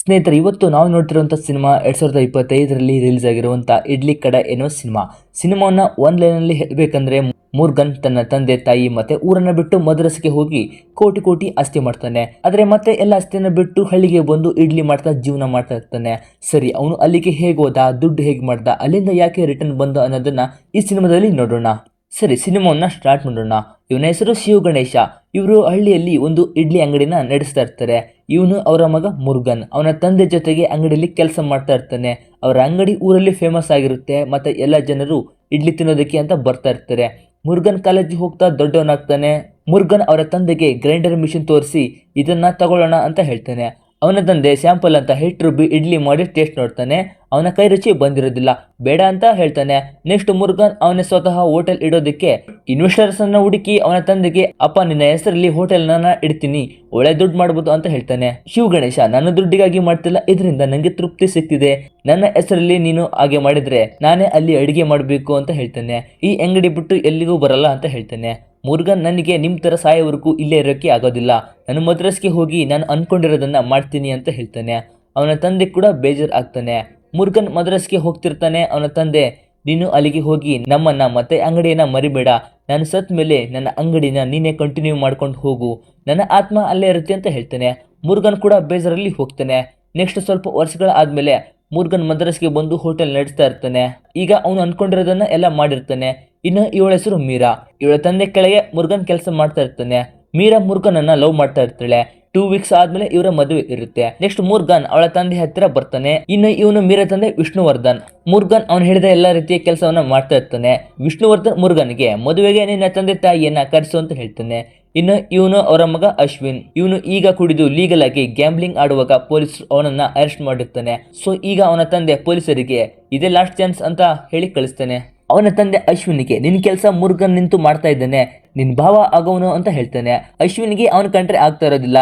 ಸ್ನೇಹಿತರೆ, ಇವತ್ತು ನಾವು ನೋಡ್ತಿರುವಂಥ ಸಿನಿಮಾ 2025ರಲ್ಲಿ ರಿಲೀಸ್ ಆಗಿರುವಂಥ ಇಡ್ಲಿ ಕಡೆ ಎನ್ನುವ ಸಿನಿಮಾವನ್ನು ಒಂದು ಲೈನಲ್ಲಿ ಹೇಳಬೇಕಂದ್ರೆ, ಮುರುಗನ್ ತನ್ನ ತಂದೆ ತಾಯಿ ಮತ್ತೆ ಊರನ್ನ ಬಿಟ್ಟು ಮದ್ರಾಸ್ಗೆ ಹೋಗಿ ಕೋಟಿ ಕೋಟಿ ಆಸ್ತಿ ಮಾಡ್ತಾನೆ. ಆದರೆ ಮತ್ತೆ ಎಲ್ಲ ಆಸ್ತಿಯನ್ನು ಬಿಟ್ಟು ಹಳ್ಳಿಗೆ ಬಂದು ಇಡ್ಲಿ ಮಾಡ್ತಾ ಜೀವನ ಮಾಡ್ತಾ ಇರ್ತಾನೆ. ಸರಿ, ಅವನು ಅಲ್ಲಿಗೆ ಹೇಗೆ ಹೋದ, ದುಡ್ಡು ಹೇಗೆ ಮಾಡ್ದ, ಅಲ್ಲಿಂದ ಯಾಕೆ ರಿಟರ್ನ್ ಬಂದ ಅನ್ನೋದನ್ನ ಈ ಸಿನಿಮಾದಲ್ಲಿ ನೋಡೋಣ. ಸರಿ, ಸಿನಿಮಾವನ್ನ ಸ್ಟಾರ್ಟ್ ಮಾಡೋಣ. ಇವನ ಹೆಸರು ಶಿವ ಗಣೇಶ. ಇವರು ಹಳ್ಳಿಯಲ್ಲಿ ಒಂದು ಇಡ್ಲಿ ಅಂಗಡಿನ ನಡೆಸ್ತಾ ಇರ್ತಾರೆ. ಇವನು ಅವರ ಮಗ ಮುರುಗನ್ ಅವನ ತಂದೆ ಜೊತೆಗೆ ಅಂಗಡಿಯಲ್ಲಿ ಕೆಲಸ ಮಾಡ್ತಾ ಇರ್ತಾನೆ. ಅವರ ಅಂಗಡಿ ಊರಲ್ಲಿ ಫೇಮಸ್ ಆಗಿರುತ್ತೆ ಮತ್ತೆ ಎಲ್ಲ ಜನರು ಇಡ್ಲಿ ತಿನ್ನೋದಕ್ಕೆ ಅಂತ ಬರ್ತಾ ಇರ್ತಾರೆ. ಮುರುಗನ್ ಕಾಲೇಜಿಗೆ ಹೋಗ್ತಾ ದೊಡ್ಡವನಾಗ್ತಾನೆ. ಮುರುಗನ್ ಅವರ ತಂದೆಗೆ ಗ್ರೈಂಡರ್ ಮಿಷಿನ್ ತೋರಿಸಿ ಇದನ್ನ ತಗೊಳ್ಳೋಣ ಅಂತ ಹೇಳ್ತಾನೆ. ಅವನ ತಂದೆ ಸ್ಯಾಂಪಲ್ ಅಂತ ಹಿಟ್ಟು ರುಬ್ಬಿ ಇಡ್ಲಿ ಮಾಡಿ ಟೇಸ್ಟ್ ನೋಡ್ತಾನೆ. ಅವನ ಕೈ ರುಚಿ ಬಂದಿರೋದಿಲ್ಲ, ಬೇಡ ಅಂತ ಹೇಳ್ತಾನೆ. ನೆಕ್ಸ್ಟ್ ಮುರುಗನ್ ಅವನೇ ಸ್ವತಃ ಹೋಟೆಲ್ ಇಡೋದಕ್ಕೆ ಇನ್ವೆಸ್ಟರ್ಸ್ ಅನ್ನ ಹುಡುಕಿ ಅವನ ತಂದೆಗೆ, ಅಪ್ಪ ನಿನ್ನ ಹೆಸರಲ್ಲಿ ಹೋಟೆಲ್ ನಾನು ಇಡ್ತೀನಿ, ಒಳ್ಳೆ ದುಡ್ಡು ಮಾಡ್ಬೋದು ಅಂತ ಹೇಳ್ತಾನೆ. ಶಿವ ಗಣೇಶ, ನನ್ನ ದುಡ್ಡಿಗಾಗಿ ಮಾಡ್ತಿಲ್ಲ, ಇದರಿಂದ ನಂಗೆ ತೃಪ್ತಿ ಸಿಗ್ತಿದೆ. ನನ್ನ ಹೆಸರಲ್ಲಿ ನೀನು ಹಾಗೆ ಮಾಡಿದ್ರೆ ನಾನೇ ಅಲ್ಲಿ ಅಡಿಗೆ ಮಾಡಬೇಕು ಅಂತ ಹೇಳ್ತಾನೆ. ಈ ಅಂಗಡಿ ಬಿಟ್ಟು ಎಲ್ಲಿಗೂ ಬರಲ್ಲ ಅಂತ ಹೇಳ್ತಾನೆ. ಮುರುಗನ್, ನನಗೆ ನಿಮ್ಮ ಥರ ಸಾಯೋವರೆಗೂ ಇಲ್ಲೇ ಇರೋಕ್ಕೆ ಆಗೋದಿಲ್ಲ, ನಾನು ಮದ್ರಾಸ್ಗೆ ಹೋಗಿ ನಾನು ಅನ್ಕೊಂಡಿರೋದನ್ನ ಮಾಡ್ತೀನಿ ಅಂತ ಹೇಳ್ತಾನೆ. ಅವನ ತಂದೆ ಕೂಡ ಬೇಜಾರು ಆಗ್ತಾನೆ. ಮುರುಗನ್ ಮದ್ರಾಸ್ಗೆ ಹೋಗ್ತಿರ್ತಾನೆ. ಅವನ ತಂದೆ, ನೀನು ಅಲ್ಲಿಗೆ ಹೋಗಿ ನಮ್ಮನ್ನ ಮತ್ತೆ ಅಂಗಡಿಯನ್ನ ಮರಿಬೇಡ, ನಾನು ಸತ್ ಮೇಲೆ ನನ್ನ ಅಂಗಡಿನ ನೀನೇ ಕಂಟಿನ್ಯೂ ಮಾಡ್ಕೊಂಡು ಹೋಗು, ನನ್ನ ಆತ್ಮ ಅಲ್ಲೇ ಇರುತ್ತೆ ಅಂತ ಹೇಳ್ತಾನೆ. ಮುರುಗನ್ ಕೂಡ ಬೇಜಾರಲ್ಲಿ ಹೋಗ್ತಾನೆ. ನೆಕ್ಸ್ಟ್ ಸ್ವಲ್ಪ ವರ್ಷಗಳ ಆದ್ಮೇಲೆ ಮುರುಗನ್ ಮದ್ರಾಸ್ಗೆ ಬಂದು ಹೋಟೆಲ್ ನಡೆಸ್ತಾ ಇರ್ತಾನೆ. ಈಗ ಅವನು ಅನ್ಕೊಂಡಿರೋದನ್ನ ಎಲ್ಲ ಮಾಡಿರ್ತಾನೆ. ಇನ್ನು ಇವಳ ಹೆಸರು ಮೀರಾ. ಇವಳ ತಂದೆ ಕೆಳಗೆ ಮುರುಗನ್ ಕೆಲಸ ಮಾಡ್ತಾ ಇರ್ತಾನೆ. ಮೀರಾ ಮುರುಗನನ್ನ ಲವ್ ಮಾಡ್ತಾ ಇರ್ತಾಳೆ. 2 ವೀಕ್ಸ್ ಆದ್ಮೇಲೆ ಇವರ ಮದುವೆ ಇರುತ್ತೆ. ನೆಕ್ಸ್ಟ್ ಮುರುಗನ್ ಅವಳ ತಂದೆ ಹತ್ತಿರ ಬರ್ತಾನೆ. ಇನ್ನು ಇವನು ಮೀರಾ ತಂದೆ ವಿಷ್ಣುವರ್ಧನ್. ಮುರುಗನ್ ಅವನು ಹೇಳಿದ ಎಲ್ಲಾ ರೀತಿಯ ಕೆಲಸವನ್ನ ಮಾಡ್ತಾ ಇರ್ತಾನೆ. ವಿಷ್ಣುವರ್ಧನ್ ಮುರುಗನ್ಗೆ ಮದುವೆಗೆ ನಿನ್ನ ತಂದೆ ತಾಯಿಯನ್ನ ಕರೆಸು ಅಂತ ಹೇಳ್ತಾನೆ. ಇನ್ನು ಇವನು ಅವರ ಮಗ ಅಶ್ವಿನ್. ಇವನು ಈಗ ಕುಡಿದು ಲೀಗಲ್ ಆಗಿ ಗ್ಯಾಂಬ್ಲಿಂಗ್ ಆಡುವಾಗ ಪೊಲೀಸರು ಅವನನ್ನ ಅರೆಸ್ಟ್ ಮಾಡಿರ್ತಾನೆ. ಸೊ ಈಗ ಅವನ ತಂದೆ ಪೊಲೀಸರಿಗೆ ಇದೇ ಲಾಸ್ಟ್ ಚಾನ್ಸ್ ಅಂತ ಹೇಳಿ ಕಳಿಸ್ತಾನೆ. ಅವನ ತಂದೆ ಅಶ್ವಿನ್ಗೆ, ನಿನ್ ಕೆಲಸ ಮುರುಗನ್ ನಿಂತು ಮಾಡ್ತಾ ಇದ್ದಾನೆ, ನಿನ್ ಭಾವ ಆಗೋನು ಅಂತ ಹೇಳ್ತಾನೆ. ಅಶ್ವಿನ್ಗೆ ಅವನ ಕಂಡ್ರೆ ಆಗ್ತಾ ಇರೋದಿಲ್ಲ.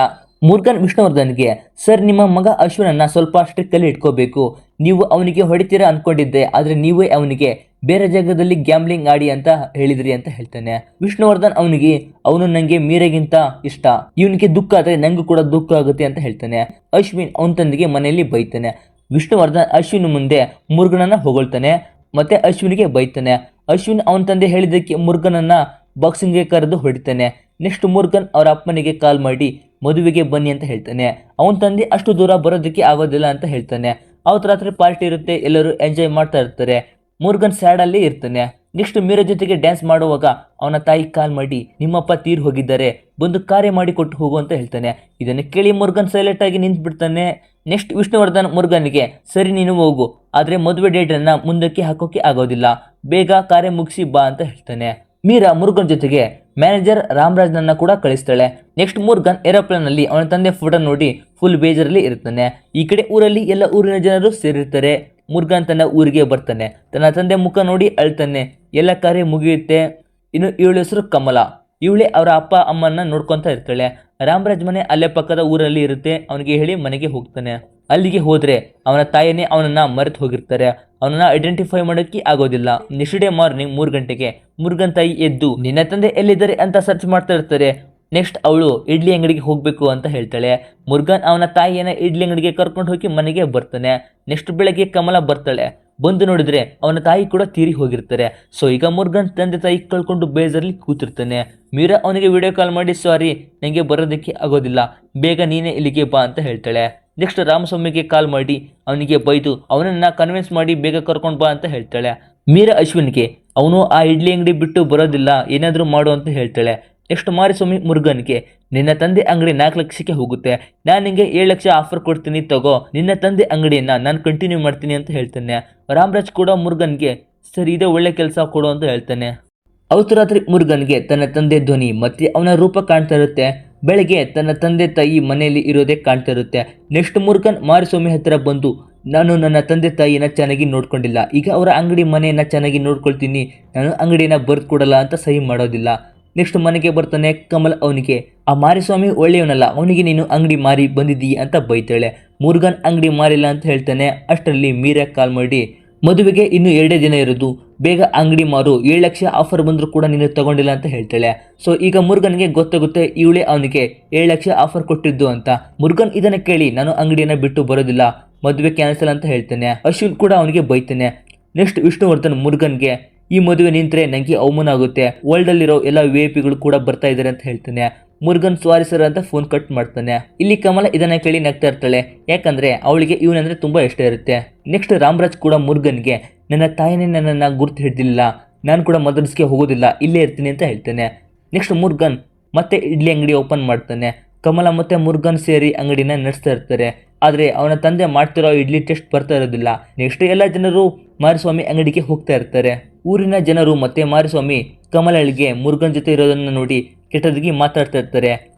ಮುರುಗನ್ ವಿಷ್ಣುವರ್ಧನ್ಗೆ, ಸರ್, ನಿಮ್ಮ ಮಗ ಅಶ್ವಿನನ್ನ ಸ್ವಲ್ಪ ಸ್ಟ್ರಿಕ್ಟಲ್ಲಿ ಇಟ್ಕೋಬೇಕು, ನೀವು ಅವನಿಗೆ ಹೊಡಿತೀರಾ ಅನ್ಕೊಂಡಿದ್ದೆ, ಆದ್ರೆ ನೀವೇ ಅವನಿಗೆ ಬೇರೆ ಜಾಗದಲ್ಲಿ ಗ್ಯಾಂಬ್ಲಿಂಗ್ ಆಡಿ ಅಂತ ಹೇಳಿದ್ರಿ ಅಂತ ಹೇಳ್ತಾನೆ. ವಿಷ್ಣುವರ್ಧನ್ ಅವನಿಗೆ, ಅವನು ನಂಗೆ ಮೀರೆಗಿಂತ ಇಷ್ಟ, ಇವನಿಗೆ ದುಃಖ ಆದ್ರೆ ನಂಗೂ ಕೂಡ ದುಃಖ ಆಗುತ್ತೆ ಅಂತ ಹೇಳ್ತಾನೆ. ಅಶ್ವಿನ್ ಅವನ ತಂದೆಗೆ ಮನೆಯಲ್ಲಿ ಬೈತಾನೆ. ವಿಷ್ಣುವರ್ಧನ್ ಅಶ್ವಿನ್ ಮುಂದೆ ಮುರುಗನನ್ನ ಹೊಗಳ್ತಾನೆ ಮತ್ತೆ ಅಶ್ವಿನ್ಗೆ ಬೈತಾನೆ. ಅಶ್ವಿನ್ ಅವನ ತಂದೆ ಹೇಳಿದ್ದಕ್ಕೆ ಮುರುಗನನ್ನ ಬಾಕ್ಸಿಂಗ್ಗೆ ಕರೆದು ಹೊಡಿತಾನೆ. ನೆಕ್ಸ್ಟ್ ಮುರುಗನ್ ಅವರ ಅಪ್ಪನಿಗೆ ಕಾಲ್ ಮಾಡಿ ಮದುವೆಗೆ ಬನ್ನಿ ಅಂತ ಹೇಳ್ತಾನೆ. ಅವನ ತಂದೆ ಅಷ್ಟು ದೂರ ಬರೋದಕ್ಕೆ ಆಗೋದಿಲ್ಲ ಅಂತ ಹೇಳ್ತಾನೆ. ಅವತ್ತು ರಾತ್ರಿ ಪಾರ್ಟಿ ಇರುತ್ತೆ, ಎಲ್ಲರೂ ಎಂಜಾಯ್ ಮಾಡ್ತಾ ಇರ್ತಾರೆ. ಮುರುಗನ್ ಸ್ಯಾಡ್ ಅಲ್ಲಿ ಇರ್ತಾನೆ. ನೆಕ್ಸ್ಟ್ ಮೀರಾ ಜೊತೆಗೆ ಡ್ಯಾನ್ಸ್ ಮಾಡುವಾಗ ಅವನ ತಾಯಿ ಕಾಲ್ ಮಾಡಿ, ನಿಮ್ಮಪ್ಪ ತೀರ್ ಹೋಗಿದ್ದಾರೆ, ಬಂದು ಕಾರ್ಯ ಮಾಡಿ ಕೊಟ್ಟು ಹೋಗು ಅಂತ ಹೇಳ್ತಾನೆ. ಇದನ್ನು ಕೇಳಿ ಮುರುಗನ್ ಸೈಲೆಂಟ್ ಆಗಿ ನಿಂತು ಬಿಡ್ತಾನೆ. ನೆಕ್ಸ್ಟ್ ವಿಷ್ಣುವರ್ಧನ್ ಮುರುಗನ್ಗೆ, ಸರಿ ನೀನು ಹೋಗು, ಆದ್ರೆ ಮದುವೆ ಡೇಟ್ ಅನ್ನ ಮುಂದಕ್ಕೆ ಹಾಕೋಕೆ ಆಗೋದಿಲ್ಲ, ಬೇಗ ಕಾರ್ಯ ಮುಗಿಸಿ ಬಾ ಅಂತ ಹೇಳ್ತಾನೆ. ಮೀರಾ ಮುರುಗನ್ ಜೊತೆಗೆ ಮ್ಯಾನೇಜರ್ ರಾಮರಾಜ್ನನ್ನ ಕೂಡ ಕಳಿಸ್ತಾಳೆ. ನೆಕ್ಸ್ಟ್ ಮುರುಗನ್ ಏರೋಪ್ಲೇನ್ ಅಲ್ಲಿ ಅವನ ತಂದೆ ಫೋಟೋ ನೋಡಿ ಫುಲ್ ಬೇಜಾರಲ್ಲಿ ಇರ್ತಾನೆ. ಈ ಕಡೆ ಊರಲ್ಲಿ ಎಲ್ಲ ಊರಿನ ಜನರು ಸೇರಿರ್ತಾರೆ. ಮುರುಗನ್ ತನ್ನ ಊರಿಗೆ ಬರ್ತಾನೆ. ತನ್ನ ತಂದೆ ಮುಖ ನೋಡಿ ಅಳ್ತಾನೆ. ಎಲ್ಲ ಕಾರ್ಯ ಮುಗಿಯುತ್ತೆ. ಇನ್ನು ಇವಳ ಹೆಸರು ಕಮಲ. ಇವಳೇ ಅವರ ಅಪ್ಪ ಅಮ್ಮನ್ನ ನೋಡ್ಕೊತಾ ಇರ್ತಾಳೆ. ರಾಮರಾಜ್ ಮನೆ ಅಲ್ಲೇ ಪಕ್ಕದ ಊರಲ್ಲಿ ಇರುತ್ತೆ. ಅವನಿಗೆ ಹೇಳಿ ಮನೆಗೆ ಹೋಗ್ತಾನೆ. ಅಲ್ಲಿಗೆ ಹೋದ್ರೆ ಅವನ ತಾಯಿನೇ ಅವನನ್ನ ಮರೆತು ಹೋಗಿರ್ತಾರೆ. ಅವನನ್ನ ಐಡೆಂಟಿಫೈ ಮಾಡೋಕ್ಕೆ ಆಗೋದಿಲ್ಲ. ನೆಕ್ಸ್ಟ್ ಡೇ ಮಾರ್ನಿಂಗ್ 3 ಗಂಟೆಗೆ ಮುರುಗನ್ ತಾಯಿ ಎದ್ದು ನಿನ್ನ ತಂದೆ ಎಲ್ಲಿದ್ದಾರೆ ಅಂತ ಸರ್ಚ್ ಮಾಡ್ತಾ ಇರ್ತಾರೆ. ನೆಕ್ಸ್ಟ್ ಅವಳು ಇಡ್ಲಿ ಅಂಗಡಿಗೆ ಹೋಗ್ಬೇಕು ಅಂತ ಹೇಳ್ತಾಳೆ. ಮುರುಗನ್ ಅವನ ತಾಯಿಯನ್ನ ಇಡ್ಲಿ ಅಂಗಡಿಗೆ ಕರ್ಕೊಂಡು ಹೋಗಿ ಮನೆಗೆ ಬರ್ತಾನೆ. ನೆಕ್ಸ್ಟ್ ಬೆಳಗ್ಗೆ ಕಮಲ ಬರ್ತಾಳೆ. ಬಂದು ನೋಡಿದ್ರೆ ಅವನ ತಾಯಿ ಕೂಡ ತೀರಿ ಹೋಗಿರ್ತಾರೆ. ಸೊ ಈಗ ಮುರುಗನ್ ತಂದೆ ತಾಯಿ ಕಳ್ಕೊಂಡು ಬೇಜಾರಲ್ಲಿ ಕೂತಿರ್ತಾನೆ. ಮೀರಾ ಅವನಿಗೆ ವಿಡಿಯೋ ಕಾಲ್ ಮಾಡಿ, ಸಾರಿ, ನನಗೆ ಬರೋದಕ್ಕೆ ಆಗೋದಿಲ್ಲ, ಬೇಗ ನೀನೇ ಇಲ್ಲಿಗೆ ಬಾ ಅಂತ ಹೇಳ್ತಾಳೆ. ನೆಕ್ಸ್ಟ್ ರಾಮಸ್ವಾಮಿಗೆ ಕಾಲ್ ಮಾಡಿ ಅವನಿಗೆ ಬೈದು ಅವನನ್ನ ಕನ್ವಿನ್ಸ್ ಮಾಡಿ ಬೇಗ ಕರ್ಕೊಂಡು ಬಾ ಅಂತ ಹೇಳ್ತಾಳೆ. ಮೀರಾ ಅಶ್ವಿನ್ಗೆ, ಅವನು ಆ ಇಡ್ಲಿ ಅಂಗಡಿ ಬಿಟ್ಟು ಬರೋದಿಲ್ಲ, ಏನಾದರೂ ಮಾಡು ಅಂತ ಹೇಳ್ತಾಳೆ. ನೆಕ್ಸ್ಟ್ ಮಾರಿಸ್ವಾಮಿ ಮುರುಗನ್ಗೆ, ನಿನ್ನ ತಂದೆ ಅಂಗಡಿ 4 ಲಕ್ಷಕ್ಕೆ ಹೋಗುತ್ತೆ, ನಾನು ನಿಂಗೆ 7 ಲಕ್ಷ ಆಫರ್ ಕೊಡ್ತೀನಿ, ತಗೋ, ನಿನ್ನ ತಂದೆ ಅಂಗಡಿಯನ್ನ ನಾನು ಕಂಟಿನ್ಯೂ ಮಾಡ್ತೀನಿ ಅಂತ ಹೇಳ್ತಾನೆ. ರಾಮರಾಜ್ ಕೂಡ ಮುರುಗನ್ಗೆ, ಸರಿ, ಇದೇ ಒಳ್ಳೆ ಕೆಲಸ ಕೊಡು ಅಂತ ಹೇಳ್ತಾನೆ. ಅವತ್ತು ರಾತ್ರಿ ಮುರುಗನ್ಗೆ ತನ್ನ ತಂದೆ ಧ್ವನಿ ಮತ್ತೆ ಅವನ ರೂಪ ಕಾಣ್ತಾ ಇರುತ್ತೆ. ಬೆಳಗ್ಗೆ ತನ್ನ ತಂದೆ ತಾಯಿ ಮನೆಯಲ್ಲಿ ಇರೋದೇ ಕಾಣ್ತಾ ಇರುತ್ತೆ. ನೆಕ್ಸ್ಟ್ ಮುರುಗನ್ ಮಾರಿಸ್ವಾಮಿ ಹತ್ತಿರ ಬಂದು, ನಾನು ನನ್ನ ತಂದೆ ತಾಯಿನ ಚೆನ್ನಾಗಿ ನೋಡ್ಕೊಂಡಿಲ್ಲ, ಈಗ ಅವರ ಅಂಗಡಿ ಮನೆಯನ್ನ ಚೆನ್ನಾಗಿ ನೋಡ್ಕೊಳ್ತೀನಿ, ನಾನು ಅಂಗಡಿಯನ್ನ ಬರ್ದು ಕೊಡಲ್ಲ ಅಂತ ಸಹಿ ಮಾಡೋದಿಲ್ಲ. ನೆಕ್ಸ್ಟ್ ಮನೆಗೆ ಬರ್ತಾನೆ. ಕಮಲ್ ಅವನಿಗೆ, ಆ ಮಾರಿಸ್ವಾಮಿ ಒಳ್ಳೆಯವನಲ್ಲ, ಅವನಿಗೆ ನೀನು ಅಂಗಡಿ ಮಾರಿ ಬಂದಿದ್ದೀ ಅಂತ ಬೈತಾಳೆ. ಮುರುಗನ್ ಅಂಗಡಿ ಮಾರಿಲ್ಲ ಅಂತ ಹೇಳ್ತಾನೆ. ಅಷ್ಟರಲ್ಲಿ ಮೀರಾ ಕಾಲ್ ಮಾಡಿ ಮದುವೆಗೆ ಇನ್ನು 2 ದಿನ ಇರೋದು, ಬೇಗ ಅಂಗಡಿ ಮಾರು, 7 ಲಕ್ಷ ಆಫರ್ ಬಂದರೂ ಕೂಡ ನೀನು ತಗೊಂಡಿಲ್ಲ ಅಂತ ಹೇಳ್ತಾಳೆ. ಸೊ ಈಗ ಮುರುಗನ್ಗೆ ಗೊತ್ತಾಗುತ್ತೆ ಇವಳೇ ಅವನಿಗೆ 7 ಲಕ್ಷ ಆಫರ್ ಕೊಟ್ಟಿದ್ದು ಅಂತ. ಮುರುಗನ್ ಇದನ್ನ ಕೇಳಿ ನಾನು ಅಂಗಡಿಯನ್ನ ಬಿಟ್ಟು ಬರೋದಿಲ್ಲ, ಮದುವೆ ಕ್ಯಾನ್ಸಲ್ ಅಂತ ಹೇಳ್ತಾನೆ. ಅಶ್ವಿನ್ ಕೂಡ ಅವನಿಗೆ ಬೈತಾನೆ. ನೆಕ್ಸ್ಟ್ ವಿಷ್ಣುವರ್ಧನ್ ಮುರುಗನ್ಗೆ ಈ ಮದುವೆ ನಿಂತ್ರೆ ನಂಗೆ ಅವಮಾನ ಆಗುತ್ತೆ, ವರ್ಲ್ಡ್ ಅಲ್ಲಿರೋ ಎಲ್ಲ VIP ಗಳು ಕೂಡ ಬರ್ತಾ ಇದ್ದಾರೆ ಅಂತ ಹೇಳ್ತಾನೆ. ಮುರುಗನ್ ಸಾರಿ ಸರ್ ಅಂತ ಫೋನ್ ಕಟ್ ಮಾಡ್ತಾನೆ. ಇಲ್ಲಿ ಕಮಲ ಇದನ್ನ ಕೇಳಿ ನಗ್ತಾ ಇರ್ತಾಳೆ, ಯಾಕಂದ್ರೆ ಅವಳಿಗೆ ಇವನಂದ್ರೆ ತುಂಬಾ ಇಷ್ಟ ಇರುತ್ತೆ. ನೆಕ್ಸ್ಟ್ ರಾಮರಾಜ್ ಕೂಡ ಮುರುಗನ್ಗೆ ನನ್ನ ತಾಯಿನೇ ನನ್ನನ್ನ ಗುರ್ತು ಹಿಡಿದಿಲ್ಲ, ನಾನು ಕೂಡ ಮದ್ರಸ್ಗೆ ಹೋಗೋದಿಲ್ಲ, ಇಲ್ಲೇ ಇರ್ತೀನಿ ಅಂತ ಹೇಳ್ತಾನೆ. ನೆಕ್ಸ್ಟ್ ಮುರುಗನ್ ಮತ್ತೆ ಇಡ್ಲಿ ಅಂಗಡಿ ಓಪನ್ ಮಾಡ್ತಾನೆ. ಕಮಲ ಮತ್ತೆ ಮುರುಗನ್ ಸೇರಿ ಅಂಗಡಿನ ನಡೆಸ್ತಾ ಇರ್ತಾರೆ. ಆದರೆ ಅವನ ತಂದೆ ಮಾಡ್ತಿರೋ ಇಡ್ಲಿ ಟೇಸ್ಟ್ ಬರ್ತಾ ಇರೋದಿಲ್ಲ. ನೆಕ್ಸ್ಟ್ ಎಲ್ಲ ಜನರು ಮಾರಿಸ್ವಾಮಿ ಅಂಗಡಿಗೆ ಹೋಗ್ತಾ ಇರ್ತಾರೆ. ಊರಿನ ಜನರು ಮತ್ತೆ ಮಾರಿಸ್ವಾಮಿ ಕಮಲಳಿಗೆ ಮುರುಗನ್ ಜೊತೆ ಇರೋದನ್ನ ನೋಡಿ ಕೆಟ್ಟದಾಗಿ ಮಾತಾಡ್ತಾ ಇರ್ತಾರೆ.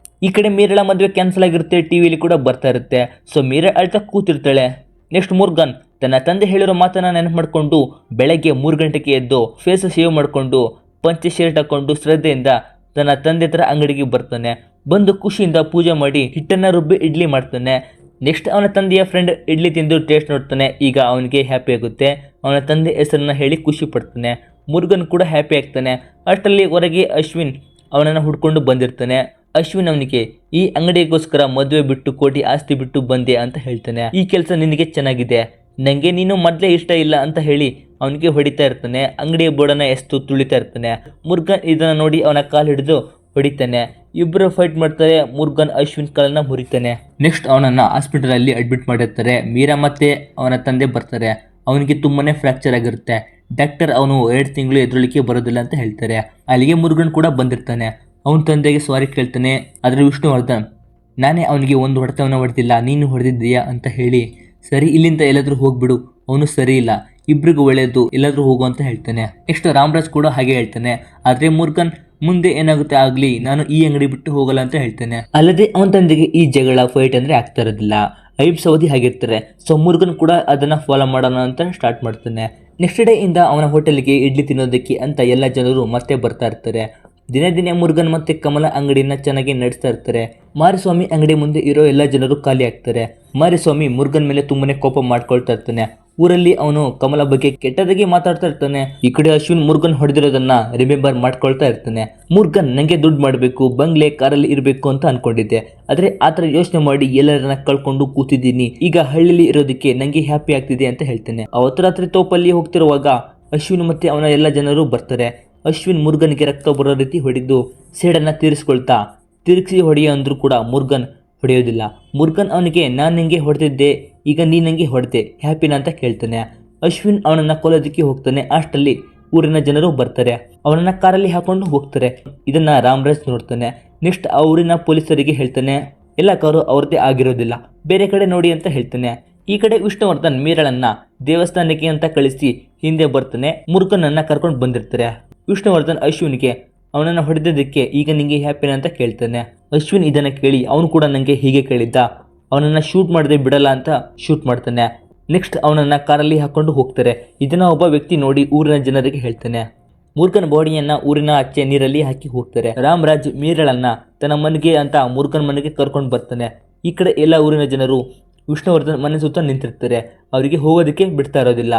ಈ ಕಡೆ ಮೀರಳ ಮದುವೆ ಕ್ಯಾನ್ಸಲ್ ಆಗಿರುತ್ತೆ, ಟಿವಿಲಿ ಕೂಡ ಬರ್ತಾ ಇರುತ್ತೆ. ಸೊ ಮೀರಳ ಅಳ್ತಾ ಕೂತಿರ್ತಾಳೆ. ನೆಕ್ಸ್ಟ್ ಮುರುಗನ್ ತನ್ನ ತಂದೆ ಹೇಳಿರೋ ಮಾತನ್ನ ನೆನಪು ಮಾಡಿಕೊಂಡು ಬೆಳಗ್ಗೆ 3 ಗಂಟೆಗೆ ಎದ್ದು ಫೇಸ್ ಶೇವ್ ಮಾಡಿಕೊಂಡು ಪಂಚೆ ಶರ್ಟ್ ಹಾಕೊಂಡು ಶ್ರದ್ಧೆಯಿಂದ ತನ್ನ ತಂದೆ ಹತ್ರ ಅಂಗಡಿಗೆ ಬರ್ತಾನೆ. ಬಂದು ಖುಷಿಯಿಂದ ಪೂಜೆ ಮಾಡಿ ಹಿಟ್ಟನ್ನು ರುಬ್ಬಿ ಇಡ್ಲಿ ಮಾಡ್ತಾನೆ. ನೆಕ್ಸ್ಟ್ ಅವನ ತಂದೆಯ ಫ್ರೆಂಡ್ ಇಡ್ಲಿ ತಿಂದು ಟೇಸ್ಟ್ ನೋಡ್ತಾನೆ. ಈಗ ಅವನಿಗೆ ಹ್ಯಾಪಿ ಆಗುತ್ತೆ. ಅವನ ತಂದೆ ಹೆಸರನ್ನ ಹೇಳಿ ಖುಷಿ ಪಡ್ತಾನೆ. ಮುರುಗನ್ ಕೂಡ ಹ್ಯಾಪಿ ಆಗ್ತಾನೆ. ಅಷ್ಟರಲ್ಲಿ ಹೊರಗೆ ಅಶ್ವಿನ್ ಅವನನ್ನು ಹುಡ್ಕೊಂಡು ಬಂದಿರ್ತಾನೆ. ಅಶ್ವಿನ್ ಅವನಿಗೆ ಈ ಅಂಗಡಿಗೋಸ್ಕರ ಮದುವೆ ಬಿಟ್ಟು ಕೋಟಿ ಆಸ್ತಿ ಬಿಟ್ಟು ಬಂದೆ ಅಂತ ಹೇಳ್ತಾನೆ. ಈ ಕೆಲಸ ನಿನಗೆ ಚೆನ್ನಾಗಿದೆ, ನನಗೆ ನೀನು ಮೊದಲೇ ಇಷ್ಟ ಇಲ್ಲ ಅಂತ ಹೇಳಿ ಅವನಿಗೆ ಹೊಡಿತಾ ಇರ್ತಾನೆ. ಅಂಗಡಿಯ ಬೋರ್ಡನ್ನ ಎಷ್ಟು ತುಳಿತಾ ಇರ್ತಾನೆ. ಮುರುಗನ್ ಇದನ್ನ ನೋಡಿ ಅವನ ಕಾಲು ಹಿಡಿದು ಹೊಡಿತಾನೆ. ಇಬ್ಬರು ಫೈಟ್ ಮಾಡ್ತಾರೆ. ಮುರುಗನ್ ಅಶ್ವಿನ್ ಕಾಲನ್ನ ಮುರಿತಾನೆ. ನೆಕ್ಸ್ಟ್ ಅವನನ್ನ ಹಾಸ್ಪಿಟಲ್ ಅಲ್ಲಿ ಅಡ್ಮಿಟ್ ಮಾಡಿರ್ತಾರೆ. ಮೀರಾ ಮತ್ತೆ ಅವನ ತಂದೆ ಬರ್ತಾರೆ. ಅವನಿಗೆ ತುಂಬಾನೇ ಫ್ರಾಕ್ಚರ್ ಆಗಿರುತ್ತೆ. ಡಾಕ್ಟರ್ ಅವನು 2 ತಿಂಗಳು ಎದುರಳಿಕೆ ಬರೋದಿಲ್ಲ ಅಂತ ಹೇಳ್ತಾರೆ. ಅಲ್ಲಿಗೆ ಮುರುಗನ್ ಕೂಡ ಬಂದಿರ್ತಾನೆ. ಅವನ ತಂದೆಗೆ ಸಾರಿ ಕೇಳ್ತಾನೆ. ಆದರೆ ವಿಷ್ಣುವರ್ಧನ್ ನಾನೇ ಅವನಿಗೆ ಒಂದು ಹೊಡೆತವನ್ನ ಹೊಡೆದಿಲ್ಲ, ನೀನು ಹೊಡೆದಿದ್ದೀಯಾ ಅಂತ ಹೇಳಿ ಸರಿ ಇಲ್ಲಿಂದ ಎಲ್ಲಾದ್ರೂ ಹೋಗ್ಬಿಡು, ಅವನು ಸರಿ ಇಲ್ಲ, ಇಬ್ರಿಗೂ ಒಳ್ಳೆಯದು, ಎಲ್ಲಾದ್ರೂ ಹೋಗು ಅಂತ ಹೇಳ್ತಾನೆ. ನೆಕ್ಸ್ಟ್ ರಾಮರಾಜ್ ಕೂಡ ಹಾಗೆ ಹೇಳ್ತಾನೆ. ಆದರೆ ಮುರುಗನ್ ಮುಂದೆ ಏನಾಗುತ್ತೆ ಆಗ್ಲಿ, ನಾನು ಈ ಅಂಗಡಿ ಬಿಟ್ಟು ಹೋಗಲ್ಲ ಅಂತ ಹೇಳ್ತಾನೆ. ಅಲ್ಲದೆ ಅವನ ತಂದೆಗೆ ಈ ಜಗಳ ಫೈಟ್ ಅಂದ್ರೆ ಆಗ್ತಾ ಇರೋದಿಲ್ಲ. ಐಬ್ ಸವದಿ ಆಗಿರ್ತಾರೆ. ಸೊ ಮುರುಗನ್ ಕೂಡ ಅದನ್ನ ಫಾಲೋ ಮಾಡೋಣ ಅಂತ ಸ್ಟಾರ್ಟ್ ಮಾಡ್ತಾನೆ. ನೆಕ್ಸ್ಟ್ ಡೇ ಇಂದ ಅವನ ಹೋಟೆಲ್ಗೆ ಇಡ್ಲಿ ತಿನ್ನೋದಕ್ಕೆ ಅಂತ ಎಲ್ಲ ಜನರು ಮತ್ತೆ ಬರ್ತಾ ಇರ್ತಾರೆ. ದಿನೇ ದಿನೇ ಮುರುಗನ್ ಮತ್ತೆ ಕಮಲ ಅಂಗಡಿನ ಚೆನ್ನಾಗಿ ನಡೆಸ್ತಾ ಇರ್ತಾರೆ. ಮಾರಿಸ್ವಾಮಿ ಅಂಗಡಿ ಮುಂದೆ ಇರೋ ಎಲ್ಲ ಜನರು ಖಾಲಿ ಆಗ್ತಾರೆ. ಮಾರಿಸ್ವಾಮಿ ಮುರುಗನ್ ಮೇಲೆ ತುಂಬಾನೇ ಕೋಪ ಮಾಡ್ಕೊಳ್ತಾ ಇರ್ತಾನೆ. ಊರಲ್ಲಿ ಅವನು ಕಮಲ ಬಗ್ಗೆ ಕೆಟ್ಟದಾಗಿ ಮಾತಾಡ್ತಾ ಇರ್ತಾನೆ. ಈ ಕಡೆ ಅಶ್ವಿನ್ ಮುರುಗನ್ ಹೊಡೆದಿರೋದನ್ನ ರಿಮೆಂಬರ್ ಮಾಡ್ಕೊಳ್ತಾ ಇರ್ತಾನೆ. ಮುರುಗನ್ ನಂಗೆ ದುಡ್ಡು ಮಾಡಬೇಕು, ಬಂಗ್ಲೆ ಕಾರಲ್ಲಿ ಇರಬೇಕು ಅಂತ ಅನ್ಕೊಂಡಿದ್ದೆ, ಆದ್ರೆ ಆತರ ಯೋಚನೆ ಮಾಡಿ ಎಲ್ಲರನ್ನ ಕಳ್ಕೊಂಡು ಕೂತಿದ್ದೀನಿ. ಈಗ ಹಳ್ಳಿಲಿ ಇರೋದಕ್ಕೆ ನಂಗೆ ಹ್ಯಾಪಿ ಆಗ್ತಿದೆ ಅಂತ ಹೇಳ್ತಾನೆ. ಅವತ್ತು ರಾತ್ರಿ ತೋಪಲ್ಲಿ ಹೋಗ್ತಿರುವಾಗ ಅಶ್ವಿನ್ ಮತ್ತೆ ಅವನ ಎಲ್ಲ ಜನರು ಬರ್ತಾರೆ. ಅಶ್ವಿನ್ ಮುರುಗನ್ಗೆ ರಕ್ತ ಬರೋ ರೀತಿ ಹೊಡೆದು ಸೇಡನ್ನ ತೀರಿಸ್ಕೊಳ್ತಾ ತಿರುಗಿಸಿ ಹೊಡೆಯೋ ಅಂದ್ರೂ ಕೂಡ ಮುರುಗನ್ ಹೊಡೆಯೋದಿಲ್ಲ. ಮುರುಗನ್ ಅವನಿಗೆ ನಾನು ನಿಂಗೆ ಹೊಡೆದಿದ್ದೆ, ಈಗ ನೀ ನಂಗೆ ಹೊಡೆದೆ, ಹ್ಯಾಪಿನ ಅಂತ ಕೇಳ್ತಾನೆ. ಅಶ್ವಿನ್ ಅವನನ್ನ ಕೊಲ್ಲೋದಕ್ಕೆ ಹೋಗ್ತಾನೆ. ಅಷ್ಟರಲ್ಲಿ ಊರಿನ ಜನರು ಬರ್ತಾರೆ. ಅವನನ್ನ ಕಾರಲ್ಲಿ ಹಾಕೊಂಡು ಹೋಗ್ತಾರೆ. ಇದನ್ನ ರಾಮರಾಜ್ ನೋಡ್ತಾನೆ. ನೆಕ್ಸ್ಟ್ ಆ ಊರಿನ ಪೊಲೀಸರಿಗೆ ಹೇಳ್ತಾನೆ, ಎಲ್ಲ ಕಾರು ಅವ್ರದ್ದೇ ಆಗಿರೋದಿಲ್ಲ, ಬೇರೆ ಕಡೆ ನೋಡಿ ಅಂತ ಹೇಳ್ತಾನೆ. ಈ ಕಡೆ ವಿಷ್ಣುವರ್ಧನ್ ಮೀರಳನ್ನ ದೇವಸ್ಥಾನಕ್ಕೆ ಅಂತ ಕಳಿಸಿ ಹಿಂದೆ ಬರ್ತಾನೆ. ಮುರುಗನನ್ನ ಕರ್ಕೊಂಡು ಬಂದಿರ್ತಾರೆ. ವಿಷ್ಣುವರ್ಧನ್ ಅಶ್ವಿನ್ಗೆ ಅವನನ್ನು ಹೊಡೆದಿದ್ದಕ್ಕೆ ಈಗ ನಿಂಗೆ ಹ್ಯಾಪಿನ ಅಂತ ಕೇಳ್ತಾನೆ. ಅಶ್ವಿನ್ ಇದನ್ನ ಕೇಳಿ ಅವನು ಕೂಡ ನನಗೆ ಹೀಗೆ ಕೇಳಿದ್ದ, ಅವನನ್ನ ಶೂಟ್ ಮಾಡದೆ ಬಿಡಲ್ಲ ಅಂತ ಶೂಟ್ ಮಾಡ್ತಾನೆ. ನೆಕ್ಸ್ಟ್ ಅವನನ್ನ ಕಾರಲ್ಲಿ ಹಾಕೊಂಡು ಹೋಗ್ತಾರೆ. ಇದನ್ನ ಒಬ್ಬ ವ್ಯಕ್ತಿ ನೋಡಿ ಊರಿನ ಜನರಿಗೆ ಹೇಳ್ತಾನೆ. ಮುರುಗನ್ ಬಾಡಿಯನ್ನ ಊರಿನ ಆಚೆ ನೀರಲ್ಲಿ ಹಾಕಿ ಹೋಗ್ತಾರೆ. ರಾಮರಾಜ್ ಮೀರಳನ್ನ ತನ್ನ ಮನೆಗೆ ಅಂತ ಮುರುಗನ್ ಮನೆಗೆ ಕರ್ಕೊಂಡು ಬರ್ತಾನೆ. ಈ ಕಡೆ ಎಲ್ಲ ಊರಿನ ಜನರು ವಿಷ್ಣುವರ್ಧನ್ ಮನೆ ಸುತ್ತ ನಿಂತಿರ್ತಾರೆ. ಅವರಿಗೆ ಹೋಗೋದಕ್ಕೆ ಬಿಡ್ತಾ ಇರೋದಿಲ್ಲ.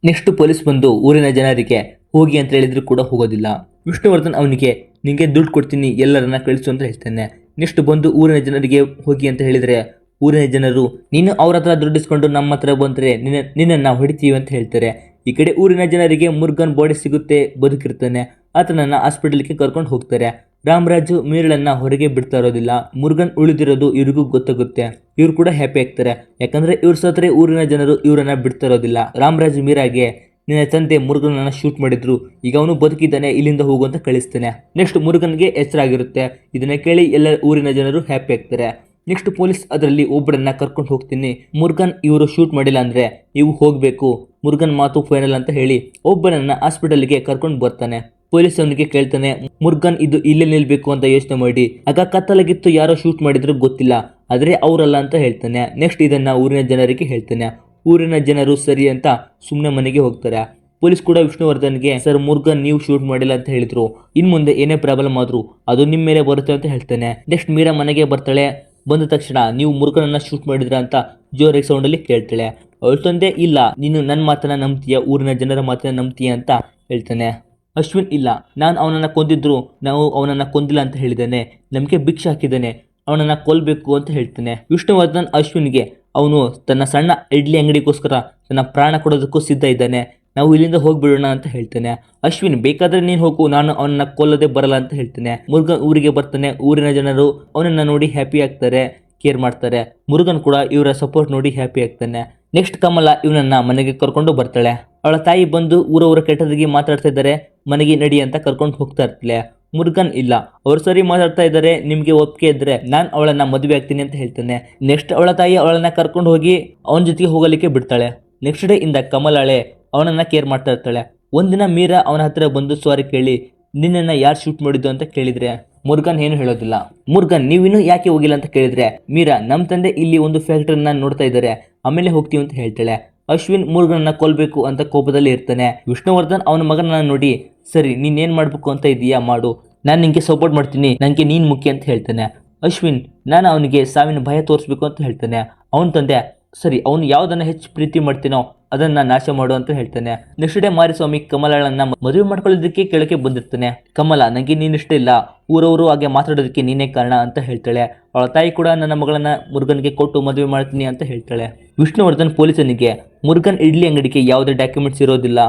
ನೆಕ್ಸ್ಟ್ ಪೊಲೀಸ್ ಬಂದು ಊರಿನ ಜನರಿಗೆ ಹೋಗಿ ಅಂತ ಹೇಳಿದ್ರು ಕೂಡ ಹೋಗೋದಿಲ್ಲ. ವಿಷ್ಣುವರ್ಧನ್ ಅವನಿಗೆ ನಿಂಗೆ ದುಡ್ಡು ಕೊಡ್ತೀನಿ, ಎಲ್ಲರನ್ನ ಕಳಿಸು ಅಂತ ಹೇಳ್ತಾನೆ. ನೆಕ್ಸ್ಟ್ ಬಂದು ಊರಿನ ಜನರಿಗೆ ಹೋಗಿ ಅಂತ ಹೇಳಿದರೆ ಊರಿನ ಜನರು ನೀನು ಅವ್ರ ಹತ್ರ ದುಡ್ಡಿಸ್ಕೊಂಡು ನಮ್ಮ ಹತ್ರ ಬಂದರೆ ನಿನ್ನನ್ನು ಹೊಡಿತೀವಿ ಅಂತ ಹೇಳ್ತಾರೆ. ಈ ಕಡೆ ಊರಿನ ಜನರಿಗೆ ಮುರುಗನ್ ಬಾಡಿ ಸಿಗುತ್ತೆ, ಬದುಕಿರ್ತಾನೆ. ಆತನನ್ನ ಹಾಸ್ಪಿಟಲ್ಗೆ ಕರ್ಕೊಂಡು ಹೋಗ್ತಾರೆ. ರಾಮರಾಜು ಮೀರಳನ್ನ ಹೊರಗೆ ಬಿಡ್ತಾ ಇರೋದಿಲ್ಲ. ಮುರುಗನ್ ಉಳಿದಿರೋದು ಇವ್ರಿಗೂ ಗೊತ್ತಾಗುತ್ತೆ. ಇವ್ರು ಕೂಡ ಹ್ಯಾಪಿ ಆಗ್ತಾರೆ. ಯಾಕಂದ್ರೆ ಇವ್ರು ಸತ್ರೆ ಊರಿನ ಜನರು ಇವರನ್ನ ಬಿಡ್ತಾ ಇರೋದಿಲ್ಲ. ರಾಮರಾಜ್ ಮೀರಾಗೆ ನಿನ್ನ ತಂದೆ ಮುರುಗನನ್ನ ಶೂಟ್ ಮಾಡಿದ್ರು, ಈಗ ಅವನು ಬದುಕಿದ್ದಾನೆ, ಇಲ್ಲಿಂದ ಹೋಗು ಅಂತ ಕಳಿಸ್ತಾನೆ. ನೆಕ್ಸ್ಟ್ ಮುರುಗನ್ಗೆ ಹೆಸರಾಗಿರುತ್ತೆ. ಇದನ್ನ ಕೇಳಿ ಎಲ್ಲ ಊರಿನ ಜನರು ಹ್ಯಾಪಿ ಆಗ್ತಾರೆ. ನೆಕ್ಸ್ಟ್ ಪೊಲೀಸ್ ಅದರಲ್ಲಿ ಒಬ್ಬರನ್ನ ಕರ್ಕೊಂಡು ಹೋಗ್ತೀನಿ. ಮುರುಗನ್ ಇವರು ಶೂಟ್ ಮಾಡಿಲ್ಲ ಅಂದ್ರೆ ನೀವು ಹೋಗಬೇಕು, ಮುರುಗನ್ ಮಾತು ಫೈನಲ್ ಅಂತ ಹೇಳಿ ಒಬ್ಬರನ್ನ ಹಾಸ್ಪಿಟಲ್ಗೆ ಕರ್ಕೊಂಡು ಬರ್ತಾನೆ. ಪೊಲೀಸ್ ಅವನಿಗೆ ಕೇಳ್ತಾನೆ, ಮುರುಗನ್ ಇದು ಇಲ್ಲೇ ನಿಲ್ಬೇಕು ಅಂತ ಯೋಚನೆ ಮಾಡಿ, ಆಗ ಕತ್ತಲಾಗಿತ್ತು, ಯಾರೋ ಶೂಟ್ ಮಾಡಿದ್ರು ಗೊತ್ತಿಲ್ಲ, ಆದ್ರೆ ಅವರಲ್ಲ ಅಂತ ಹೇಳ್ತಾನೆ. ನೆಕ್ಸ್ಟ್ ಇದನ್ನ ಊರಿನ ಜನರಿಗೆ ಹೇಳ್ತಾನೆ. ಊರಿನ ಜನರು ಸರಿ ಅಂತ ಸುಮ್ಮನೆ ಮನೆಗೆ ಹೋಗ್ತಾರೆ. ಪೊಲೀಸ್ ಕೂಡ ವಿಷ್ಣುವರ್ಧನ್ಗೆ ಸರ್ ಮುರುಗನ್ ನೀವು ಶೂಟ್ ಮಾಡಿಲ್ಲ ಅಂತ ಹೇಳಿದ್ರು, ಇನ್ ಮುಂದೆ ಏನೇ ಪ್ರಾಬ್ಲಮ್ ಆದ್ರೂ ಅದು ನಿಮ್ಮ ಮೇಲೆ ಬರುತ್ತೆ ಅಂತ ಹೇಳ್ತಾನೆ. ನೆಕ್ಸ್ಟ್ ಮೀರಾ ಮನೆಗೆ ಬರ್ತಾಳೆ. ಬಂದ ತಕ್ಷಣ ನೀವು ಮುರುಗನನ್ನ ಶೂಟ್ ಮಾಡಿದ್ರ ಅಂತ ಜೋರಾಗಿ ಸೌಂಡಲ್ಲಿ ಕೇಳ್ತಾಳೆ. ಅವಳ ತಂದೆ ಇಲ್ಲ ನೀನು ನನ್ನ ಮಾತನ್ನ ನಂಬ್ತೀಯ, ಊರಿನ ಜನರ ಮಾತನ್ನ ನಂಬ್ತೀಯ ಅಂತ ಹೇಳ್ತಾನೆ. ಅಶ್ವಿನ್ ಇಲ್ಲ, ನಾನು ಅವನನ್ನು ಕೊಂದಿದ್ರು ನಾವು ಅವನನ್ನು ಕೊಂದಿಲ್ಲ ಅಂತ ಹೇಳಿದ್ದಾನೆ, ನಮಗೆ ಭಿಕ್ಷೆ ಹಾಕಿದ್ದಾನೆ, ಅವನನ್ನು ಕೊಲ್ಲಬೇಕು ಅಂತ ಹೇಳ್ತಾನೆ. ವಿಷ್ಣುವರ್ಧನ್ ಅಶ್ವಿನ್ಗೆ ಅವನು ತನ್ನ ಸಣ್ಣ ಇಡ್ಲಿ ಅಂಗಡಿಗೋಸ್ಕರ ತನ್ನ ಪ್ರಾಣ ಕೊಡೋದಕ್ಕೂ ಸಿದ್ಧ ಇದ್ದಾನೆ, ನಾವು ಇಲ್ಲಿಂದ ಹೋಗ್ಬಿಡೋಣ ಅಂತ ಹೇಳ್ತಾನೆ. ಅಶ್ವಿನ್ ಬೇಕಾದ್ರೆ ನೀನು ಹೋಗು, ನಾನು ಅವನನ್ನ ಕೊಲ್ಲದೆ ಬರಲ್ಲ ಅಂತ ಹೇಳ್ತಾನೆ. ಮುರುಗನ್ ಊರಿಗೆ ಬರ್ತಾನೆ. ಊರಿನ ಜನರು ಅವನನ್ನ ನೋಡಿ ಹ್ಯಾಪಿ ಆಗ್ತಾರೆ, ಕೇರ್ ಮಾಡ್ತಾರೆ. ಮುರುಗನ್ ಕೂಡ ಇವರ ಸಪೋರ್ಟ್ ನೋಡಿ ಹ್ಯಾಪಿ ಆಗ್ತಾನೆ. ನೆಕ್ಸ್ಟ್ ಕಮಲ ಇವನನ್ನ ಮನೆಗೆ ಕರ್ಕೊಂಡು ಬರ್ತಾಳೆ. ಅವಳ ತಾಯಿ ಬಂದು ಊರವರ ಕೆಟ್ಟದಾಗಿ ಮಾತಾಡ್ತಾ ಇದ್ದಾರೆ, ಮನೆಗೆ ನಡಿ ಅಂತ ಕರ್ಕೊಂಡು ಹೋಗ್ತಾ ಇರ್ತಾಳೆ. ಮುರುಗನ್ ಇಲ್ಲ, ಅವ್ರು ಸರಿ ಮಾತಾಡ್ತಾ ಇದ್ದಾರೆ, ನಿಮ್ಗೆ ಒಪ್ಪಿಗೆ ಇದ್ರೆ ನಾನು ಅವಳನ್ನ ಮದುವೆ ಆಗ್ತೀನಿ ಅಂತ ಹೇಳ್ತಾನೆ. ನೆಕ್ಸ್ಟ್ ಅವಳ ತಾಯಿ ಅವಳನ್ನ ಕರ್ಕೊಂಡು ಹೋಗಿ ಅವನ ಜೊತೆಗೆ ಹೋಗಲಿಕ್ಕೆ ಬಿಡ್ತಾಳೆ. ನೆಕ್ಸ್ಟ್ ಡೇ ಇಂದ ಕಮಲಾಳೆ ಅವನನ್ನ ಕೇರ್ ಮಾಡ್ತಾ ಇರ್ತಾಳೆ. ಒಂದಿನ ಮೀರಾ ಅವನ ಹತ್ರ ಬಂದು ಸಾರಿ ಕೇಳಿ ನಿನ್ನನ್ನ ಯಾರು ಶೂಟ್ ಮಾಡಿದ್ದು ಅಂತ ಕೇಳಿದ್ರೆ ಮುರುಗನ್ ಏನು ಹೇಳೋದಿಲ್ಲ. ಮುರುಗನ್ ನೀವಿನ್ನೂ ಯಾಕೆ ಹೋಗಿಲ್ಲ ಅಂತ ಕೇಳಿದ್ರೆ ಮೀರಾ ನಮ್ಮ ತಂದೆ ಇಲ್ಲಿ ಒಂದು ಫ್ಯಾಕ್ಟ್ರಿನ ನೋಡ್ತಾ ಇದ್ದಾರೆ, ಆಮೇಲೆ ಹೋಗ್ತೀವಿ ಅಂತ ಹೇಳ್ತಾಳೆ. ಅಶ್ವಿನ್ ಮುರುಗನ್ನ ಕೊಲ್ಬೇಕು ಅಂತ ಕೋಪದಲ್ಲಿ ಇರ್ತಾನೆ. ವಿಷ್ಣುವರ್ಧನ್ ಅವನ ಮಗನ ನೋಡಿ ಸರಿ ನೀನ್ ಏನ್ ಮಾಡ್ಬೇಕು ಅಂತ ಇದೀಯಾ ಮಾಡು, ನಾನು ನಿಂಗೆ ಸಪೋರ್ಟ್ ಮಾಡ್ತೀನಿ, ನನಗೆ ನೀನ್ ಮುಖ್ಯ ಅಂತ ಹೇಳ್ತಾನೆ. ಅಶ್ವಿನ್ ನಾನು ಅವನಿಗೆ ಸಾವಿನ ಭಯ ತೋರಿಸ್ಬೇಕು ಅಂತ ಹೇಳ್ತಾನೆ. ಅವನ ತಂದೆ ಸರಿ ಅವನು ಯಾವುದನ್ನ ಹೆಚ್ಚು ಪ್ರೀತಿ ಮಾಡ್ತೀನೋ ಅದನ್ನ ನಾಶ ಮಾಡು ಅಂತ ಹೇಳ್ತಾನೆ. ನೆಕ್ಸ್ಟ್ ಡೇ ಮಾರಿಸ್ವಾಮಿ ಕಮಲಳನ್ನ ಮದುವೆ ಮಾಡ್ಕೊಳ್ಳೋದಕ್ಕೆ ಕೆಳಗೆ ಬಂದಿರ್ತಾನೆ. ಕಮಲ ನನಗೆ ನೀನ್ ಇಷ್ಟ ಇಲ್ಲ, ಊರವರು ಹಾಗೆ ಮಾತಾಡೋದಕ್ಕೆ ನೀನೇ ಕಾರಣ ಅಂತ ಹೇಳ್ತಾಳೆ. ಅವಳ ತಾಯಿ ಕೂಡ ನನ್ನ ಮಗಳನ್ನ ಮುರುಗನ್ಗೆ ಕೊಟ್ಟು ಮದುವೆ ಮಾಡ್ತೀನಿ ಅಂತ ಹೇಳ್ತಾಳೆ. ವಿಷ್ಣುವರ್ಧನ್ ಪೊಲೀಸನಿಗೆ ಮುರುಗನ್ ಇಡ್ಲಿ ಅಂಗಡಿಗೆ ಯಾವುದೇ ಡಾಕ್ಯುಮೆಂಟ್ಸ್ ಇರೋದಿಲ್ಲ,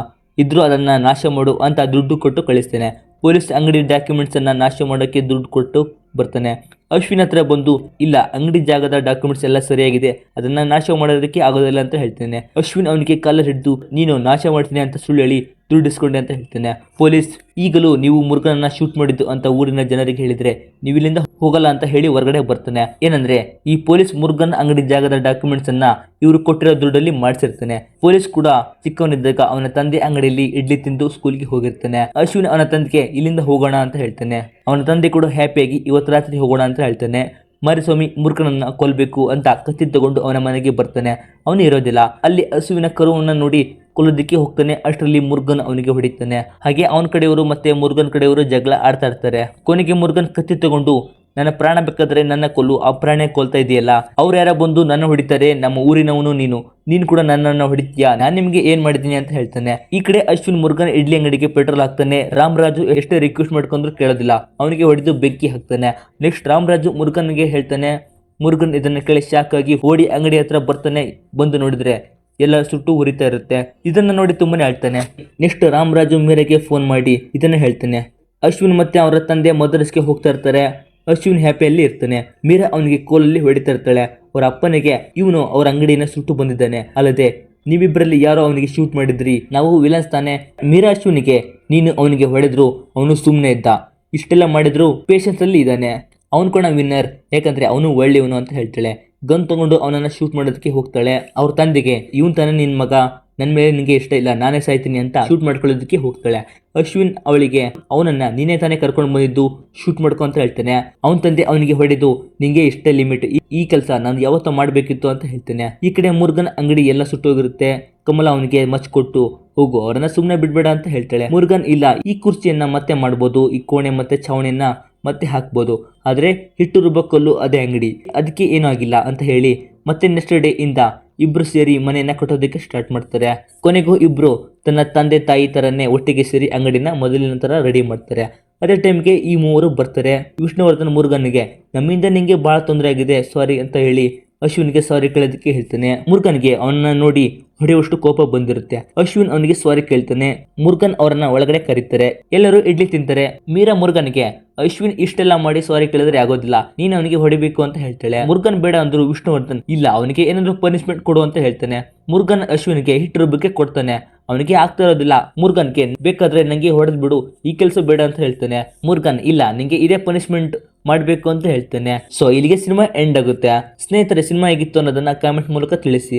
ಇದ್ರೂ ಅದನ್ನ ನಾಶ ಮಾಡು ಅಂತ ದುಡ್ಡು ಕೊಟ್ಟು ಕಳಿಸ್ತೇನೆ. ಪೊಲೀಸ್ ಅಂಗಡಿ ಡಾಕ್ಯುಮೆಂಟ್ಸ್ ಅನ್ನ ನಾಶ ಮಾಡೋಕ್ಕೆ ದುಡ್ಡು ಕೊಟ್ಟು ಬರ್ತಾನೆ. ಅಶ್ವಿನ್ ಹತ್ರ ಬಂದು ಇಲ್ಲ ಅಂಗಡಿ ಜಾಗದ ಡಾಕ್ಯುಮೆಂಟ್ಸ್ ಎಲ್ಲ ಸರಿಯಾಗಿದೆ, ಅದನ್ನ ನಾಶ ಮಾಡೋದಕ್ಕೆ ಆಗೋದಿಲ್ಲ ಅಂತ ಹೇಳ್ತೇನೆ. ಅಶ್ವಿನ್ ಅವನಿಗೆ ಕಾಲರ್ ಹಿಡಿದು ನೀನು ನಾಶ ಮಾಡ್ತೀನಿ ಅಂತ ಸುಳ್ಳು ಹೇಳಿ ದುಡ್ಡು ಇಸ್ಕೊಂಡೆ ಅಂತ ಹೇಳ್ತೇನೆ. ಪೊಲೀಸ್ ಈಗಲೂ ನೀವು ಮುರುಗನನ್ನ ಶೂಟ್ ಮಾಡಿದ್ದು ಅಂತ ಊರಿನ ಜನರಿಗೆ ಹೇಳಿದ್ರೆ ನೀವು ಇಲ್ಲಿಂದ ಹೋಗಲ್ಲ ಅಂತ ಹೇಳಿ ಹೊರಗಡೆ ಬರ್ತಾನೆ. ಏನಂದ್ರೆ ಈ ಪೊಲೀಸ್ ಮುರುಗನ್ ಅಂಗಡಿ ಜಾಗದ ಡಾಕ್ಯುಮೆಂಟ್ಸ್ ಅನ್ನ ಇವರು ಕೊಟ್ಟಿರೋ ದುಡ್ಡಲ್ಲಿ ಮಾಡಿಸಿರ್ತಾನೆ. ಪೊಲೀಸ್ ಕೂಡ ಚಿಕ್ಕವನಿದ್ದಾಗ ಅವನ ತಂದೆ ಅಂಗಡಿಯಲ್ಲಿ ಇಡ್ಲಿ ತಿಂದು ಸ್ಕೂಲ್ಗೆ ಹೋಗಿರ್ತಾನೆ. ಅಶ್ವಿನ್ ಅವನ ತಂದೆಗೆ ಇಲ್ಲಿಂದ ಹೋಗೋಣ ಅಂತ ಹೇಳ್ತಾನೆ. ಅವನ ತಂದೆ ಕೂಡ ಹ್ಯಾಪಿಯಾಗಿ ಇವತ್ತು ರಾತ್ರಿ ಹೋಗೋಣ ಅಂತ ಹೇಳ್ತಾನೆ. ಮಾರಿಸ್ವಾಮಿ ಮುರುಗನನ್ನ ಕೊಲ್ಲಬೇಕು ಅಂತ ಕತ್ತಿ ತಗೊಂಡು ಅವನ ಮನೆಗೆ ಬರ್ತಾನೆ. ಅವನು ಇರೋದಿಲ್ಲ ಅಲ್ಲಿ. ಹಸುವಿನ ಕರುವನ್ನ ನೋಡಿ ಕೊಲ್ಲೋದಕ್ಕೆ ಹೋಗ್ತಾನೆ. ಅಷ್ಟರಲ್ಲಿ ಮುರುಗನ್ ಅವನಿಗೆ ಹೊಡಿತಾನೆ. ಹಾಗೆ ಅವನ ಕಡೆಯವರು ಮತ್ತೆ ಮುರುಗನ್ ಕಡೆಯವರು ಜಗಳ ಆಡ್ತಾ ಇರ್ತಾರೆ. ಕೊನೆಗೆ ಮುರುಗನ್ ಕತ್ತಿ ತಗೊಂಡು ನನ್ನ ಪ್ರಾಣ ಬೇಕಾದ್ರೆ ನನ್ನ ಕೊಲ್ಲು, ಆ ಪ್ರಾಣ ಕೊಲ್ತಾ ಇದೆಯಲ್ಲ, ಅವ್ರು ಯಾರ ಬಂದು ನನ್ನ ಹೊಡಿತಾರೆ, ನಮ್ಮ ಊರಿನವನು ನೀನು ಕೂಡ ನನ್ನನ್ನು ಹೊಡಿತೀಯಾ, ನಾನು ನಿಮ್ಗೆ ಏನ್ ಮಾಡಿದ್ದೀನಿ ಅಂತ ಹೇಳ್ತಾನೆ. ಈ ಕಡೆ ಅಶ್ವಿನ್ ಮುರುಗನ್ ಇಡ್ಲಿ ಅಂಗಡಿಗೆ ಪೆಟ್ರೋಲ್ ಹಾಕ್ತಾನೆ. ರಾಮರಾಜು ಎಷ್ಟೇ ರಿಕ್ವೆಸ್ಟ್ ಮಾಡ್ಕೊಂಡ್ರು ಕೇಳೋದಿಲ್ಲ, ಅವನಿಗೆ ಹೊಡೆದು ಬೆಂಕಿ ಹಾಕ್ತಾನೆ. ನೆಕ್ಸ್ಟ್ ರಾಮರಾಜು ಮುರುಗನ್ಗೆ ಹೇಳ್ತಾನೆ. ಮುರುಗನ್ ಇದನ್ನ ಕೇಳಿ ಶಾಕ್ ಆಗಿ ಓಡಿ ಅಂಗಡಿ ಹತ್ರ ಬರ್ತಾನೆ. ಬಂದು ನೋಡಿದ್ರೆ ಎಲ್ಲ ಸುಟ್ಟು ಉರಿತಾ ಇರುತ್ತೆ. ಇದನ್ನ ನೋಡಿ ತುಂಬಾನೇ ಆಳ್ತಾನೆ. ನೆಕ್ಸ್ಟ್ ರಾಮರಾಜು ಮೀರಾಗೆ ಫೋನ್ ಮಾಡಿ ಇದನ್ನ ಹೇಳ್ತಾನೆ. ಅಶ್ವಿನ್ ಮತ್ತೆ ಅವರ ತಂದೆ ಮದ್ರಸ್ಗೆ ಹೋಗ್ತಾ ಇರ್ತಾರೆ. ಅಶ್ವಿನ್ ಹ್ಯಾಪಿಯಲ್ಲಿ ಇರ್ತಾನೆ. ಮೀರಾ ಅವನಿಗೆ ಕೋಲಲ್ಲಿ ಹೊಡಿತಾ ಇರ್ತಾಳೆ. ಅವರ ಅಪ್ಪನಿಗೆ ಇವನು ಅವ್ರ ಅಂಗಡಿನ ಸುಟ್ಟು ಬಂದಿದ್ದಾನೆ, ಅಲ್ಲದೆ ನೀವಿಬ್ಬರಲ್ಲಿ ಯಾರೋ ಅವನಿಗೆ ಶೂಟ್ ಮಾಡಿದ್ರಿ, ನಾವು ವಿಲನ್ಸ್ ತಾನೆ. ಮೀರಾ ಅಶ್ವಿನಿಗೆ ನೀನು ಅವನಿಗೆ ಹೊಡೆದ್ರು ಅವನು ಸುಮ್ಮನೆ ಇದ್ದ, ಇಷ್ಟೆಲ್ಲ ಮಾಡಿದ್ರು ಪೇಷನ್ಸ್ ಅಲ್ಲಿ ಇದ್ದಾನೆ, ಅವನು ಕೂಡ ವಿನ್ನರ್, ಯಾಕಂದ್ರೆ ಅವನು ಒಳ್ಳೆಯವನು ಅಂತ ಹೇಳ್ತಾಳೆ. ಗನ್ ತಗೊಂಡು ಅವನನ್ನ ಶೂಟ್ ಮಾಡೋದಕ್ಕೆ ಹೋಗ್ತಾಳೆ. ಅವ್ರ ತಂದೆಗೆ ಇವನ್ ತಾನೆ ನಿನ್ ಮಗ, ನನ್ನ ಮೇಲೆ ನಿಂಗೆ ಇಷ್ಟ ಇಲ್ಲ, ನಾನೇ ಸಾಯ್ತೀನಿ ಅಂತ ಶೂಟ್ ಮಾಡ್ಕೊಳ್ಳೋದಕ್ಕೆ ಹೋಗ್ತಾಳೆ. ಅಶ್ವಿನ್ ಅವಳಿಗೆ ಅವನನ್ನ ನೀನೇ ತಾನೇ ಕರ್ಕೊಂಡು ಬಂದಿದ್ದು, ಶೂಟ್ ಮಾಡ್ಕೊ ಅಂತ ಹೇಳ್ತಾನೆ. ಅವನ ತಂದೆ ಅವನಿಗೆ ಹೊಡೆದು ನಿಂಗೆ ಇಷ್ಟೇ ಲಿಮಿಟ್, ಈ ಕೆಲಸ ನಾನು ಯಾವತ್ತೋ ಮಾಡಬೇಕಿತ್ತು ಅಂತ ಹೇಳ್ತಾನೆ. ಈ ಕಡೆ ಮುರುಗನ್ ಅಂಗಡಿ ಎಲ್ಲ ಸುಟ್ಟೋಗಿರುತ್ತೆ. ಕಮಲ ಅವನಿಗೆ ಮಚ್ ಕೊಟ್ಟು ಹೋಗು, ಅವರನ್ನ ಸುಮ್ಮನೆ ಬಿಡ್ಬೇಡ ಅಂತ ಹೇಳ್ತಾಳೆ. ಮುರುಗನ್ ಇಲ್ಲ, ಈ ಕುರ್ಚಿಯನ್ನ ಮತ್ತೆ ಮಾಡ್ಬೋದು, ಈ ಕೋಣೆ ಮತ್ತೆ ಛಾವಣಿಯನ್ನ ಮತ್ತೆ ಹಾಕ್ಬೋದು, ಆದ್ರೆ ಹಿಟ್ಟು ರುಬ್ಬಕ್ಕಲ್ಲು ಅದೇ ಅಂಗಡಿ, ಅದಕ್ಕೆ ಏನೂ ಆಗಿಲ್ಲ ಅಂತ ಹೇಳಿ ಮತ್ತೆ ನೆಕ್ಸ್ಟ್ ಡೇ ಇಂದ ಇಬ್ರು ಸೇರಿ ಮನೆಯನ್ನ ಕಟ್ಟೋದಕ್ಕೆ ಸ್ಟಾರ್ಟ್ ಮಾಡ್ತಾರೆ. ಕೊನೆಗೂ ಇಬ್ರು ತನ್ನ ತಂದೆ ತಾಯಿ ತರನೇ ಒಟ್ಟಿಗೆ ಸೇರಿ ಅಂಗಡಿನ ಮೊದಲಿನ ತರ ರೆಡಿ ಮಾಡ್ತಾರೆ. ಅದೇ ಟೈಮ್ಗೆ ಈ ಮೂವರು ಬರ್ತಾರೆ. ವಿಷ್ಣುವರ್ಧನ್ ಮುರುಗನ್ಗೆ ನಮ್ಮಿಂದ ನಿಂಗೆ ಬಹಳ ತೊಂದರೆ ಆಗಿದೆ, ಸಾರಿ ಅಂತ ಹೇಳಿ ಅಶ್ವಿನ್ಗೆ ಸಾರಿ ಕೇಳೋದಕ್ಕೆ ಹೇಳ್ತಾನೆ. ಮುರುಗನ್ಗೆ ಅವನನ್ನ ನೋಡಿ ಹೊಡೆಯುವಷ್ಟು ಕೋಪ ಬಂದಿರುತ್ತೆ. ಅಶ್ವಿನ್ ಅವನಿಗೆ ಸಾರಿ ಕೇಳ್ತಾನೆ. ಮುರುಗನ್ ಅವರನ್ನ ಒಳಗಡೆ ಕರೀತಾರೆ. ಎಲ್ಲರೂ ಇಡ್ಲಿ ತಿಂತಾರೆ. ಮೀರಾ ಮುರುಗನ್ಗೆ ಅಶ್ವಿನ್ ಇಷ್ಟೆಲ್ಲ ಮಾಡಿ ಸಾರಿ ಕೇಳಿದ್ರೆ ಆಗೋದಿಲ್ಲ, ನೀನ್ ಅವನಿಗೆ ಹೊಡಿಬೇಕು ಅಂತ ಹೇಳ್ತಾಳೆ. ಮುರುಗನ್ ಬೇಡ ಅಂದ್ರು ವಿಷ್ಣುವರ್ಧನ್ ಇಲ್ಲ, ಅವನಿಗೆ ಏನಾದ್ರು ಪನಿಷ್ಮೆಂಟ್ ಕೊಡು ಅಂತ ಹೇಳ್ತಾನೆ. ಮುರುಗನ್ ಅಶ್ವಿನ್ಗೆ ಹಿಟ್ಟು ರುಬ್ಬಕ್ಕೆ ಕೊಡ್ತಾನೆ. ಅವನಿಗೆ ಆಗ್ತಾ ಇರೋದಿಲ್ಲ. ಮುರುಗನ್ಗೆ ಬೇಕಾದ್ರೆ ನಂಗೆ ಹೊಡೆದ್ ಬಿಡು, ಈ ಕೆಲಸ ಬೇಡ ಅಂತ ಹೇಳ್ತಾನೆ. ಮುರುಗನ್ ಇಲ್ಲ, ನಿಂಗೆ ಇದೇ ಪನಿಷ್ಮೆಂಟ್ ಮಾಡಬೇಕು ಅಂತ ಹೇಳ್ತಾನೆ. ಸೊ ಇಲ್ಲಿಗೆ ಸಿನಿಮಾ ಎಂಡ್ ಆಗುತ್ತೆ. ಸ್ನೇಹಿತರೆ, ಸಿನಿಮಾ ಹೇಗಿತ್ತು ಅನ್ನೋದನ್ನ ಕಾಮೆಂಟ್ ಮೂಲಕ ತಿಳಿಸಿ.